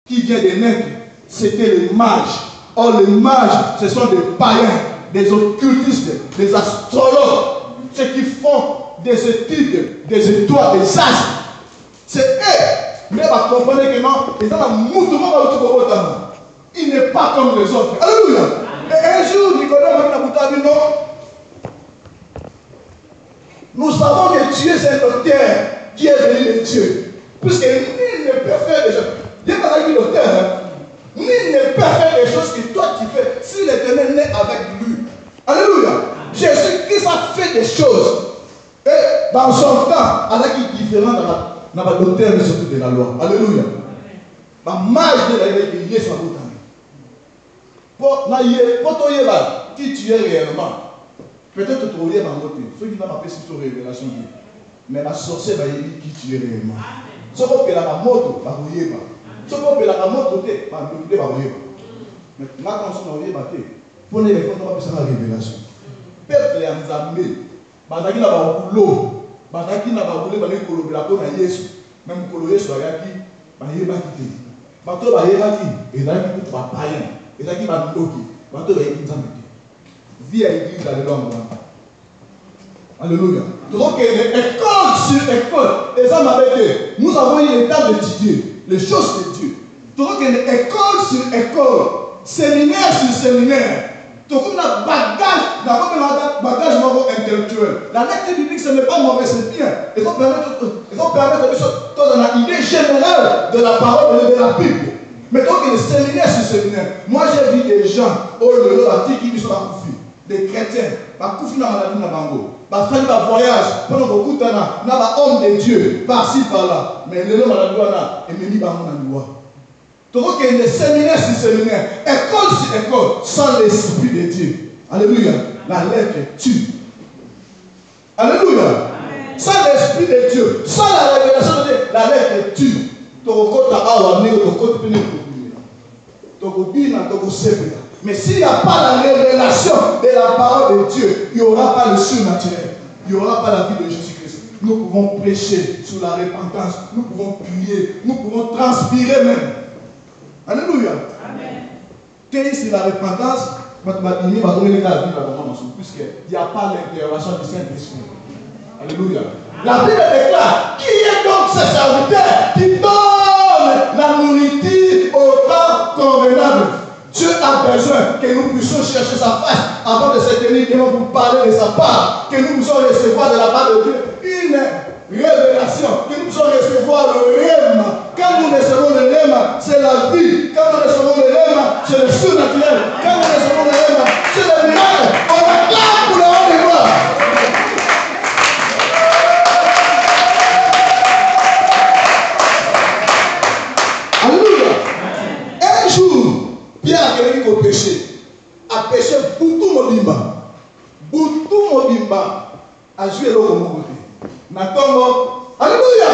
qui vient de naître, c'était les mages. Or, les mages, ce sont des païens, des occultistes, des astrologues, ceux qui font des études, des étoiles, des astres. C'est eux. Mais vous comprenez que non, il n'est pas comme les autres. Alléluia. Et un jour, Nicodème a dit non. Nous savons que Dieu c'est un docteur qui est venu de Dieu. Puisque nul ne peut faire des choses. Dieu m'a dit docteur. Nul ne peut faire des choses que toi tu fais si l'Éternel n'est avec lui. Alléluia. Jésus-Christ a fait des choses. Et dans son temps, il est différent dans la doctrine surtout de la loi. Alléluia. La marge de la loi qui est sur la route. Pour qui tu es réellement. Peut-être que tu aurais dans l'autre. Ceux qui n'ont pas fait cette révélation. Mais la sorcière va dire qui tu es réellement. Ce qu'on peut la moto, va vous dire. Ce qu'on peut la moto, va vous dire. Mais là, quand on est battu, pour les réponses, on va faire la révélation. Peuple est en Zambie. Bandaki na ba boulot. Bandaki na ba boulot, bandaki kolobela ko na Yesu. Même kolo Yesu ayaki, ba yeba kite. Bato ba yeba ki, ezaki ko ba païen. Ezaki ba ndoki. Bato ba yeba Nzambe. Vie à l'église dans le long. Alléluia. Donc, école sur école, les hommes avec eux, nous avons eu le temps d'étudier les choses de Dieu. Donc, école sur école, séminaire sur séminaire, donc on a bagage intellectuel. La lecture biblique, ce n'est pas mauvais, c'est bien. Ils vont permettre de donner une idée générale de la parole de la Bible. Mais donc, il y a séminaire sur séminaire. Moi, j'ai vu des gens, qui sont accouchés. Des chrétiens, qui dans la vie de Bango, qui font un voyage, pendant beaucoup de temps, il y a homme de Dieu, par-ci, par-là. Mais les hommes à la loi, ils me disent dans la loi. Donc, il y a des séminaires sur séminaires, école sur école, sans l'esprit de Dieu. Alléluia. La lettre tue. Alléluia. Amen. Sans l'esprit de Dieu, sans la révélation de Dieu, la lettre tue. Mais s'il n'y a pas la révélation de la parole de Dieu, il n'y aura pas le surnaturel. Il n'y aura pas la vie de Jésus-Christ. Nous pouvons prêcher sur la repentance. Nous pouvons prier. Nous pouvons transpirer même. Alléluia. Amen. Qu'est-ce que la repentance? Puisqu'il n'y a pas l'intervention du Saint-Esprit. Alléluia. La Bible déclare, qui est donc ce serviteur qui donne la nourriture au temps convenable? Dieu a besoin que nous puissions chercher sa face avant de se tenir devant pour parler de sa part, que nous puissions recevoir de la part de Dieu une révélation, que nous puissions recevoir le rêve. Quand nous recevons le rêve, c'est la vie. Quand nous recevons le rêve, c'est le surnaturel. Quand nous recevons le rêve, c'est le miracle. On acclame pour le haut de gloire. Alléluia. Un jour, Pierre a quelqu'un qui a péché Boutou Mobimba. Boutou Mobimba a joué le côté. Alléluia.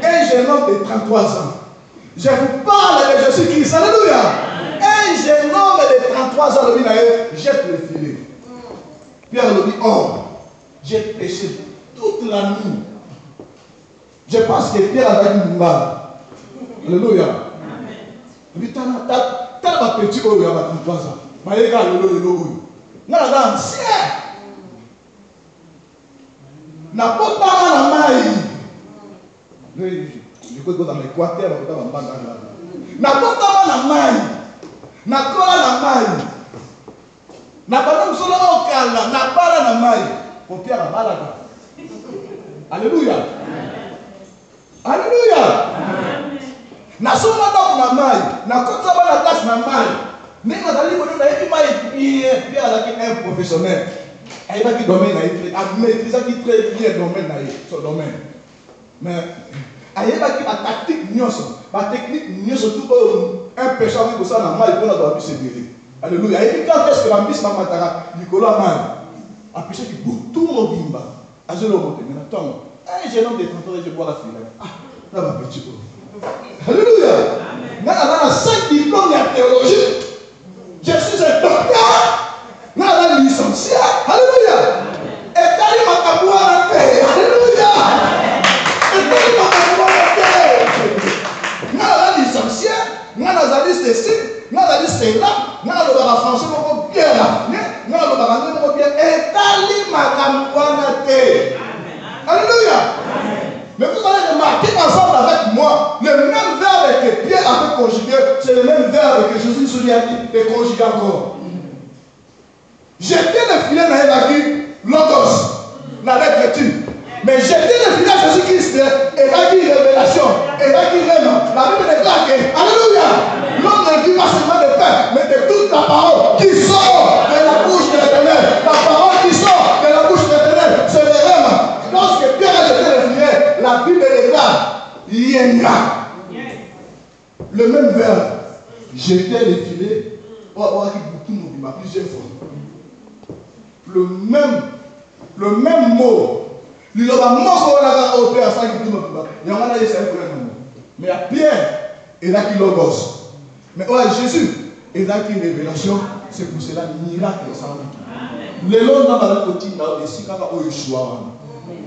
Un jeune homme de 33 ans. Je vous parle de Jésus-Christ. Alléluia. Un jeune homme de 33 ans, jette le filet. Pierre lui dit, oh, j'ai péché toute la nuit. Je pense que Pierre avait dit mal. Alléluia. Il dit, t'as un petit homme de 33 ans. Mais il y a un ancien. Na pas na mai. Je crois que dans l'Équateur, on va na pas na mai. Na kola na mai. Na pas nous solo okala, na bala na mai. Pour Pierre na bala. Alléluia. Alléluia. Na solo na mai, na kota bala place na mai. Mais na dali ko na epi mai Pierre là qui est un professionnel. Il va qui domaine à maîtriser qui très bien domaine son domaine. Mais il va qui la tactique nyoso, la technique nyoso tout un pécheur qui ça na mal pour na doit se guérir. Alléluia. Et quand est-ce que la mise na matara Nicolas mal a péché qui tout le bimba. A je le monte mais attends. Un jeune homme de 30 ans je bois la fille. Ah, là va petit peu. Alléluia. Amen. Dans 5 diplômes de théologie. Je suis un docteur. Nous avons licencié. Alléluia. Et t'as dit ma caboua en terre. Alléluia. Et t'as dit ma caboua en terre. Nous avons licencié. c'est ci, c'est là, français bien là, bien. Alléluia. Mais vous allez remarquer ensemble avec moi, le même verbe que Pierre avait conjugué, c'est le même verbe que Jésus se dit et conjugué encore. Jeter le filet dans l'évangile, logos, la lettre tu. Mais jeter le filet à Jésus-Christ, évangile, révélation, évangile, la Bible déclare que, alléluia, l'homme ne vit pas seulement de pain, mais de toute la parole qui sort de la bouche de l'Éternel. La parole qui sort de la bouche de l'Éternel, c'est le rêve. Lorsque Pierre a jeté le filet, la Bible déclare, yéna. Le même verbe, jeter le filet, plusieurs fois. Le même mot. Mais il y a Pierre, il a qui logos. Mais Jésus, il a qui révélation. C'est pour cela miracle. Le long dans la côté,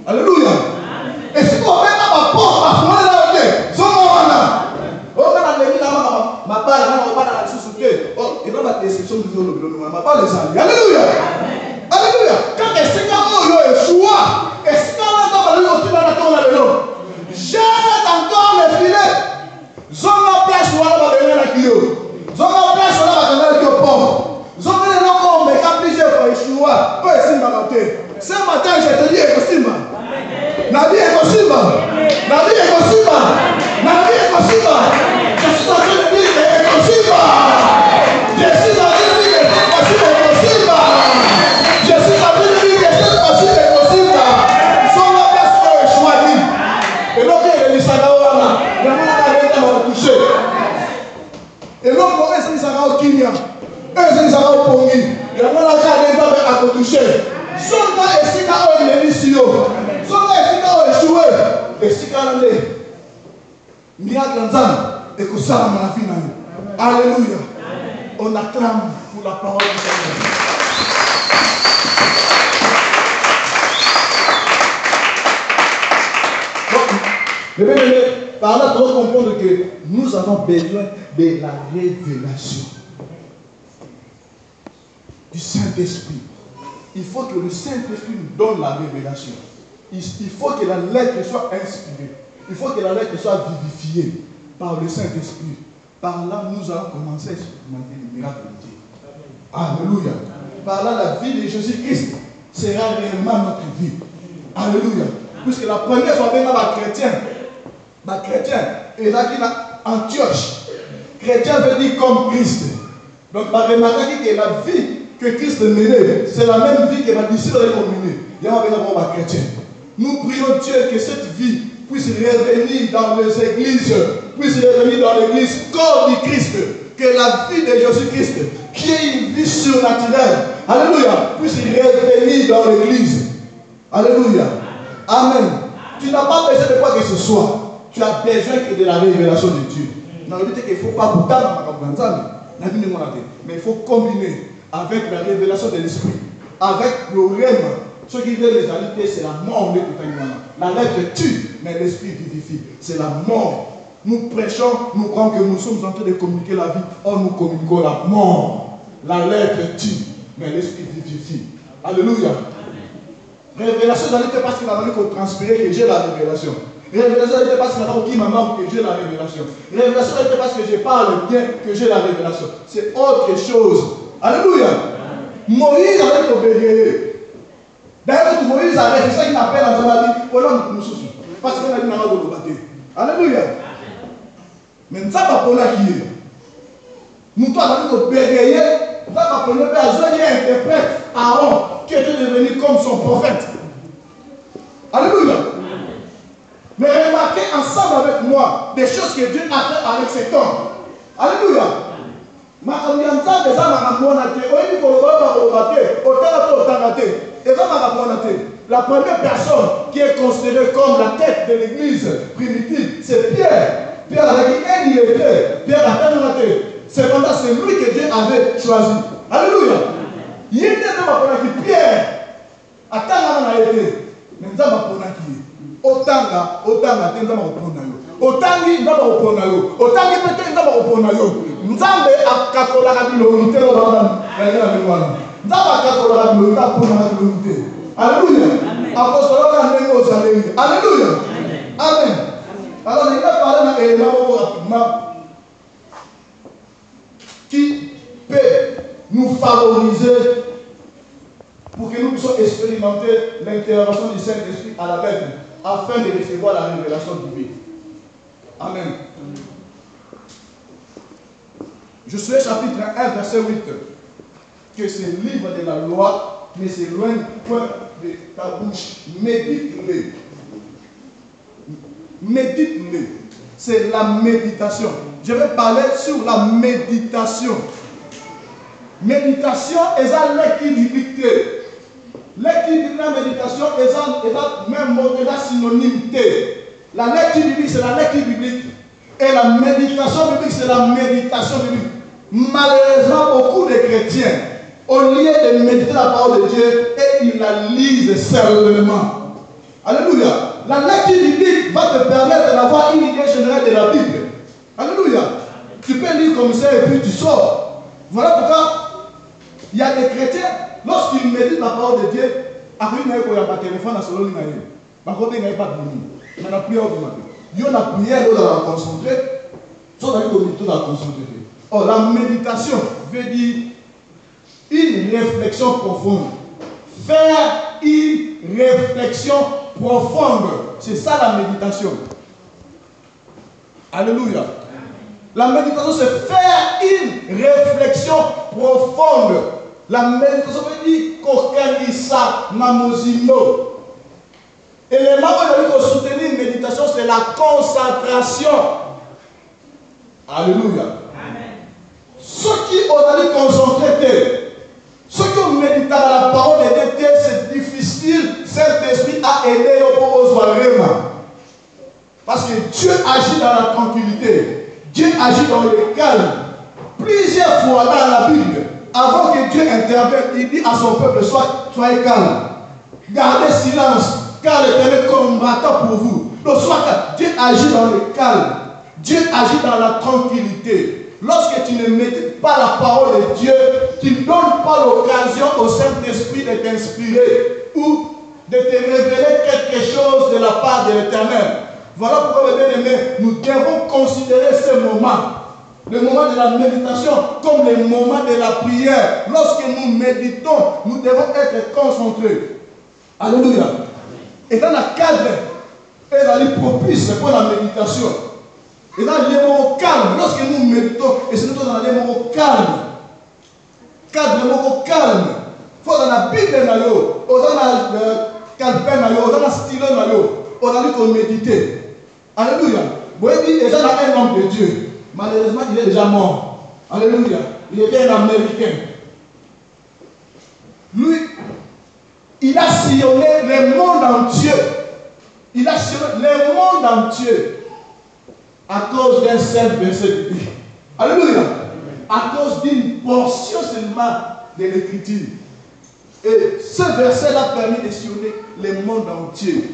alléluia. Et si vous avez ma porte, alléluia. Alléluia. Quand les seigneurs ont Yeshua, et si on a jette encore les filets. Zona place où on va venir la kilo. Zona place où on va venir la kilo. Zona les noms qu'on met quand plusieurs fois Yeshua. Peu est-ce ce matin, je te dis Ekosima. La vie est possible. La vie est possible. La vie est possible. Je suis en train de dire que c'est possible. Je suis en train de dire que c'est possible. Je suis en train de dire que c'est possible. Sans la place où Yeshua dit. Et l'autre est le Sagawana. Il y a un arrêté à toucher. Et l'autre est le Sagawa Kinya. Et le Sagawa Pongi. Il y a un arrêté à toucher. Sonda esika o yenisio. Sonda esika o eshuwe. Esika nande. Miracle nzambe ekosala na vie na yo. Alléluia. On acclame pour la parole du Seigneur. Donc, par là, nous devons comprendre que nous avons besoin de la révélation du Saint-Esprit. Il faut que le Saint-Esprit nous donne la révélation. Il faut que la lettre soit inspirée. Il faut que la lettre soit vivifiée par le Saint-Esprit. Par là, nous allons commencer à expérimenter le miracle de Dieu. Alléluia. Par là, la vie de Jésus-Christ sera réellement notre vie. Alléluia. Puisque la première fois, il y a un chrétien, et là, il y a Antioche. Chrétien veut dire comme Christ. Donc, on va remarquer que la vie que Christ menait, c'est la même vie que ma disciple avait communée. Il y a un chrétien. Nous prions Dieu que cette vie puisse revenir dans les églises, puisse revenir dans l'église corps du Christ, que la vie de Jésus-Christ, qui est une vie surnaturelle, alléluia, puisse revenir dans l'église. Alléluia. Amen. Tu n'as pas besoin de quoi que ce soit. Tu as besoin que de la révélation de Dieu. Dans le but qu'il ne faut pas bouter mais il faut combiner avec la révélation de l'esprit, avec le rêve. Ce qui veut les aliter, c'est la mort. La lettre tue, mais l'esprit vivifie. C'est la mort. Nous prêchons, nous croyons que nous sommes en train de communiquer la vie. Or, nous communiquons la mort. La lettre tue, mais l'esprit vivifie. Alléluia. Révélation n'était pas parce qu'il a fallu qu'on transpire que j'ai la révélation. Révélation n'était pas parce qu'il a fallu maman que j'ai la révélation. Révélation n'était pas parce que je parle bien que j'ai la révélation. C'est autre chose. Alléluia. Moïse avait obéi. D'ailleurs, Moïse avait fait ça qu'il appelle dans la vie. Parce qu'il a dit maman de battre. Alléluia. Mais ça va pour la qui est. Nous avons obéi. Nous avons interprète Aaron qui était devenu comme son prophète. Alléluia. Mais remarquez ensemble avec moi des choses que Dieu a fait avec cet homme. Alléluia. La première personne qui est considérée comme la tête de l'église primitive, c'est Pierre. Pierre avait dit, il était. Pierre a fait. Cependant, c'est lui que Dieu avait choisi. Alléluia. Il était dans Pierre. Attends, on a été. Mais nous avons Otanga, Otangi ndaba opona yo. Otangi pete ndaba opona yo. Nzambe akakola kabilo ntelo bana. Ngala mwana. Nzambe akakola kabilo ndapona kabilo ntelo. Alléluia. Apostole ndenge ozaleli. Alléluia. Amen. Alors il va parler d'un élément rapidement qui peut nous favoriser pour que nous puissions expérimenter l'intervention du Saint-Esprit à la Bible afin de recevoir la révélation divine. Amen. Je suis chapitre 1, verset 8. Que ce livre de la loi ne s'éloigne point de ta bouche. Médite-le. Médite-le. C'est la méditation. Je vais parler sur la méditation. Méditation est un l'équilibre. L'équilibre de la méditation est un même mot, est un synonyme. La lecture biblique, c'est la lecture biblique. Et la méditation biblique, c'est la méditation biblique. Malheureusement, beaucoup de chrétiens, au lieu de méditer la parole de Dieu, et ils la lisent seulement. Alléluia. La lecture biblique va te permettre d'avoir une idée générale de la Bible. Alléluia. Tu peux lire comme ça et puis tu sors. Voilà pourquoi il y a des chrétiens, lorsqu'ils méditent la parole de Dieu, après ils n'ont pas de téléphone à ce moment-là. Ils n'ont pas de nuit. Mais la prière du matin. Il y a la prière, on va la concentrer. On va la concentrer. Or, la méditation veut dire une réflexion profonde. Faire une réflexion profonde. C'est ça la méditation. Alléluia. La méditation, c'est faire une réflexion profonde. La méditation veut dire kokanisa mamozino. L'élément pour soutenir une méditation, c'est la concentration. Alléluia. Amen. Ceux qui ont allé concentrer, ceux qui ont médité la parole de Dieu, c'est difficile. Saint-Esprit a aidé pour aux parce que Dieu agit dans la tranquillité. Dieu agit dans le calme. Plusieurs fois dans la Bible, avant que Dieu intervienne, il dit à son peuple, soyez calme. Gardez silence. Car l'Éternel combattant pour vous. Donc, soit Dieu agit dans le calme. Dieu agit dans la tranquillité. Lorsque tu ne médites pas la parole de Dieu, tu ne donnes pas l'occasion au Saint-Esprit de t'inspirer ou de te révéler quelque chose de la part de l'Éternel. Voilà pourquoi, mes bien-aimés, nous devons considérer ce moment, le moment de la méditation, comme le moment de la prière. Lorsque nous méditons, nous devons être concentrés. Alléluia. Et dans le cadre, elle est propice pour la méditation. Et dans les mots calmes, lorsque nous méditons, et c'est nous dans les mots calmes. Cadre, les mots calmes. Il faut dans la Bible, dans la calepin, dans la stylo, on a dit qu'on méditer. Alléluia. Vous voyez, il y a un homme de Dieu. Malheureusement, il est déjà mort. Alléluia. Il était un Américain. Lui, il a sillonné le monde entier. Il a sillonné le monde entier à cause d'un seul verset de Bible. Alléluia. À cause d'une portion seulement de l'écriture. Et ce verset l'a permis de sillonner le monde entier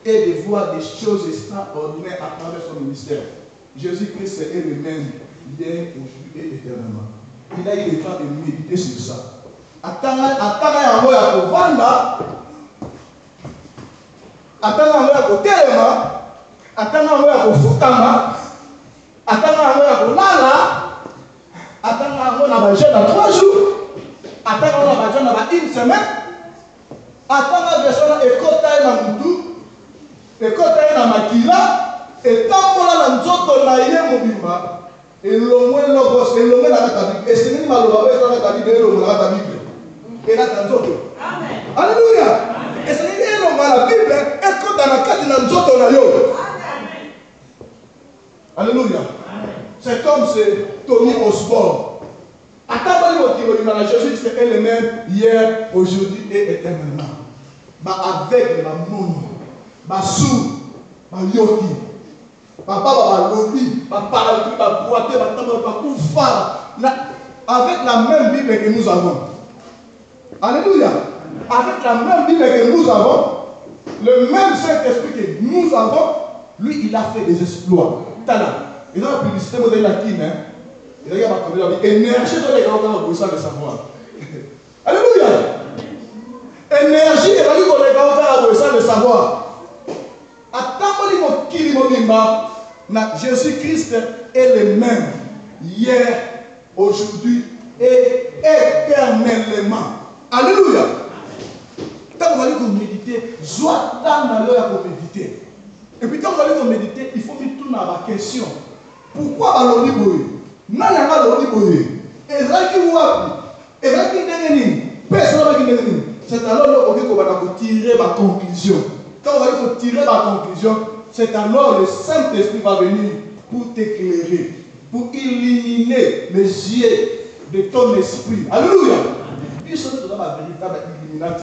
et de voir des choses extraordinaires à travers son ministère. Jésus-Christ est le même hier, aujourd'hui et éternellement. Il a eu le temps de méditer sur ça. Atanga yango ya kovanda, atanga yango ya kotelema, atanga yango ya kofutama, atanga yango ya kolala, atanga yango na bajeune na 3 jours, atanga yango na bajeune na une semaine, atanga version na ekota ye na mutu, ekota ye na makila, etambola na nzoto na ye mobimba, elongwe logos, elongwe na kata Bible, esengeli maloba oyo na kata Bible, elongwe na kata Bible. Amen. Alléluia. Et c'est lié à la Bible, et quand dans la carte de nzoto na yo. Alléluia. C'est comme c'est Tony Osborne. Jésus c'est le même hier, aujourd'hui et éternellement. Avec la monde, sous, yoki, papa, lobi, parapluie, boité, avec la même Bible que nous avons. Alléluia. Avec la même Bible que nous avons, le même Saint-Esprit que nous avons, Lui, il a fait des exploits. Et dans la publicité, vous avez la kin, hein. Il y a ma énergie dans les grands temps, vous savez le savoir. Alléluia. Énergie, et dans les grands temps, vous savez le savoir. Attends, Jésus-Christ est le même hier, aujourd'hui et éternellement. Alléluia. Quand vous allez méditer, soit dans l'heure pour méditer. Et puis quand vous allez méditer, il faut mettre tout dans la question. Pourquoi Baloni Boye? Nana Baloni Boye. Et là qui vous a et là qui n'est personne qui n'est. C'est alors qu'on va tirer ma conclusion. Quand on va tirer ma conclusion, c'est alors le Saint-Esprit va venir pour t'éclairer, pour illuminer les yeux de ton esprit. Alléluia. Il se met dans la véritable illumination.